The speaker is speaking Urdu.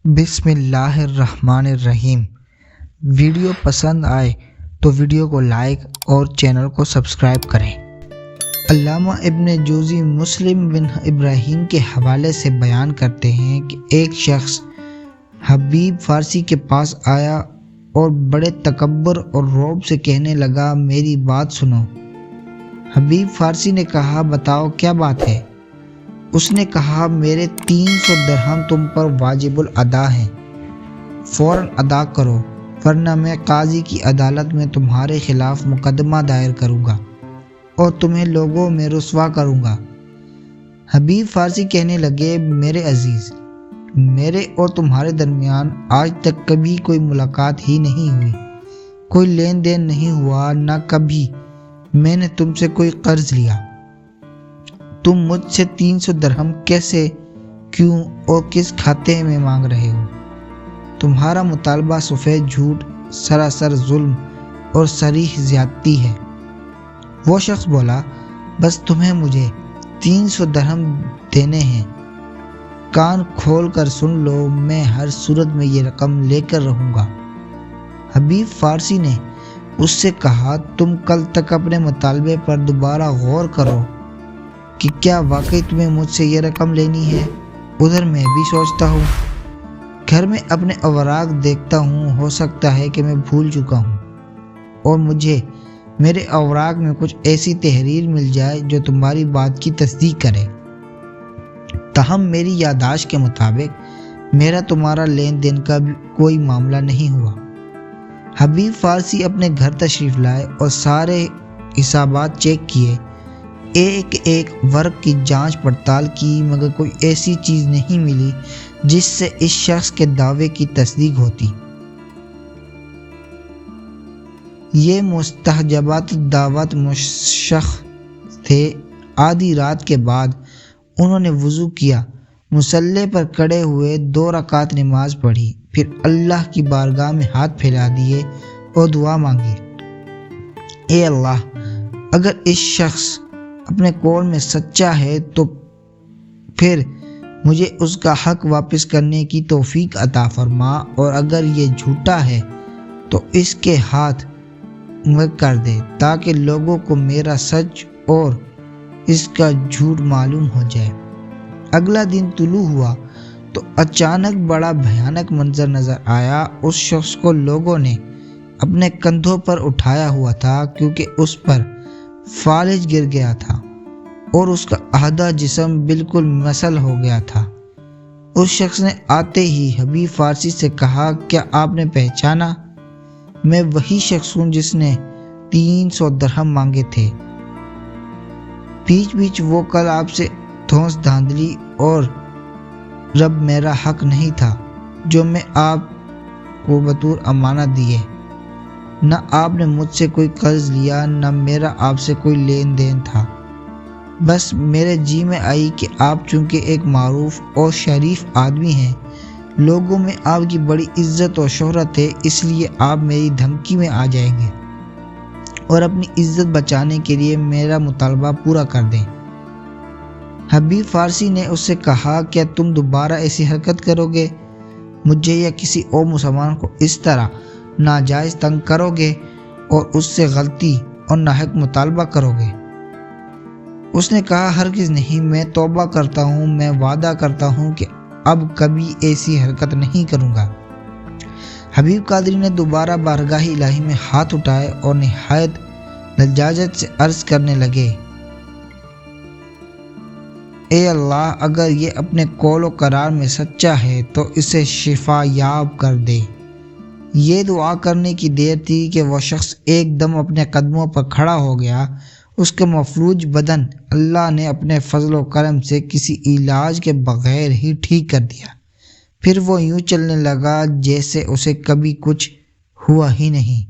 بسم اللہ الرحمن الرحیم۔ ویڈیو پسند آئے تو ویڈیو کو لائک اور چینل کو سبسکرائب کریں۔ علامہ ابن جوزی مسلم بن ابراہیم کے حوالے سے بیان کرتے ہیں کہ ایک شخص حبیب فارسی کے پاس آیا اور بڑے تکبر اور رعب سے کہنے لگا، میری بات سنو۔ حبیب فارسی نے کہا، بتاؤ کیا بات ہے؟ اس نے کہا، میرے 300 درہم تم پر واجب الادا ہیں، فوراً ادا کرو ورنہ میں قاضی کی عدالت میں تمہارے خلاف مقدمہ دائر کروں گا اور تمہیں لوگوں میں رسوا کروں گا۔ حبیب فارسی کہنے لگے، میرے عزیز، میرے اور تمہارے درمیان آج تک کبھی کوئی ملاقات ہی نہیں ہوئی، کوئی لین دین نہیں ہوا، نہ کبھی میں نے تم سے کوئی قرض لیا۔ تم مجھ سے 300 درہم کیسے، کیوں اور کس کھاتے میں مانگ رہے ہو؟ تمہارا مطالبہ سفید جھوٹ، سراسر ظلم اور صریح زیادتی ہے۔ وہ شخص بولا، بس تمہیں مجھے 300 درہم دینے ہیں، کان کھول کر سن لو، میں ہر صورت میں یہ رقم لے کر رہوں گا۔ حبیب فارسی نے اس سے کہا، تم کل تک اپنے مطالبے پر دوبارہ غور کرو کہ کیا واقعی تمہیں مجھ سے یہ رقم لینی ہے؟ ادھر میں بھی سوچتا ہوں، گھر میں اپنے اوراق دیکھتا ہوں، ہو سکتا ہے کہ میں بھول چکا ہوں اور مجھے میرے اوراق میں کچھ ایسی تحریر مل جائے جو تمہاری بات کی تصدیق کرے۔ تاہم میری یادداشت کے مطابق میرا تمہارا لین دین کا بھی کوئی معاملہ نہیں ہوا۔ حبیب فارسی اپنے گھر تشریف لائے اور سارے حسابات چیک کیے، ایک ایک ورق کی جانچ پڑتال کی، مگر کوئی ایسی چیز نہیں ملی جس سے اس شخص کے دعوے کی تصدیق ہوتی۔ یہ مستحجبات دعوت مشخ تھے۔ آدھی رات کے بعد انہوں نے وضو کیا، مصلی پر کھڑے ہوئے 2 رکعت نماز پڑھی، پھر اللہ کی بارگاہ میں ہاتھ پھیلا دیے اور دعا مانگی، اے اللہ، اگر اس شخص اپنے قول میں سچا ہے تو پھر مجھے اس کا حق واپس کرنے کی توفیق عطا فرما، اور اگر یہ جھوٹا ہے تو اس کے ہاتھ مت کر دے تاکہ لوگوں کو میرا سچ اور اس کا جھوٹ معلوم ہو جائے۔ اگلا دن طلوع ہوا تو اچانک بڑا بھیانک منظر نظر آیا۔ اس شخص کو لوگوں نے اپنے کندھوں پر اٹھایا ہوا تھا کیونکہ اس پر فالج گر گیا تھا اور اس کا آدھا جسم بالکل مسل ہو گیا تھا۔ اس شخص نے آتے ہی حبیب فارسی سے کہا، کیا آپ نے پہچانا؟ میں وہی شخص ہوں جس نے 300 درہم مانگے تھے۔ بیچ بیچ وہ کل آپ سے دھونس دھاندلی اور رب میرا حق نہیں تھا جو میں آپ کو بطور امانت دیے، نہ آپ نے مجھ سے کوئی قرض لیا، نہ میرا آپ سے کوئی لین دین تھا۔ بس میرے جی میں آئی کہ آپ چونکہ ایک معروف اور شریف آدمی ہیں، لوگوں میں آپ کی بڑی عزت اور شہرت ہے، اس لیے آپ میری دھمکی میں آ جائیں گے اور اپنی عزت بچانے کے لیے میرا مطالبہ پورا کر دیں۔ حبیب فارسی نے اس سے کہا، کیا تم دوبارہ ایسی حرکت کرو گے؟ مجھے یا کسی اور مسلمان کو اس طرح ناجائز تنگ کرو گے اور اس سے غلطی اور ناحق مطالبہ کرو گے؟ اس نے کہا، ہرگز نہیں، میں توبہ کرتا ہوں، میں وعدہ کرتا ہوں کہ اب کبھی ایسی حرکت نہیں کروں گا۔ حبیب قادری نے دوبارہ بارگاہ الہی میں ہاتھ اٹھائے اور نہایت لجاجت سے عرض کرنے لگے، اے اللہ، اگر یہ اپنے قول و قرار میں سچا ہے تو اسے شفا یاب کر دے۔ یہ دعا کرنے کی دیر تھی کہ وہ شخص ایک دم اپنے قدموں پر کھڑا ہو گیا۔ اس کے مفلوج بدن اللہ نے اپنے فضل و کرم سے کسی علاج کے بغیر ہی ٹھیک کر دیا، پھر وہ یوں چلنے لگا جیسے اسے کبھی کچھ ہوا ہی نہیں۔